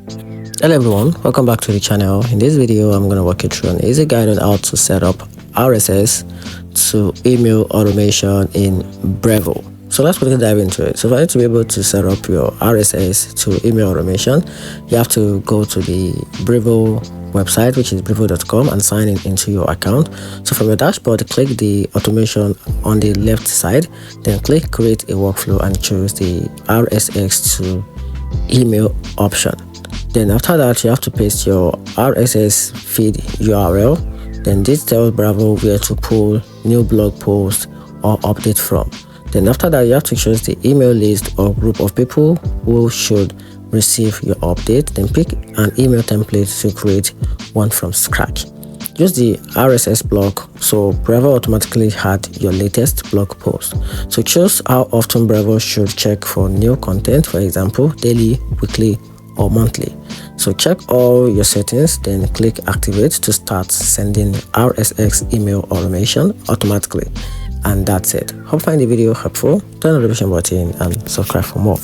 Hello everyone, welcome back to the channel. In this video I'm going to walk you through an easy guide on how to set up RSS to email automation in Brevo. So let's quickly dive into it. So for you to be able to set up your RSS to email automation, you have to go to the Brevo website, which is brevo.com, and sign in into your account. So from your dashboard, click the automation on the left side, then click create a workflow and choose the RSS to email option. Then after that, you have to paste your RSS feed URL. Then this tells Brevo where to pull new blog posts or update from. Then after that, you have to choose the email list or group of people who should receive your update. Then pick an email template to create one from scratch. Use the RSS block so Brevo automatically add your latest blog post. So choose how often Brevo should check for new content, for example, daily, weekly, or monthly. So check all your settings, then click activate to start sending RSS email automation automatically. And that's it. Hope you find the video helpful. Turn on the notification button and subscribe for more.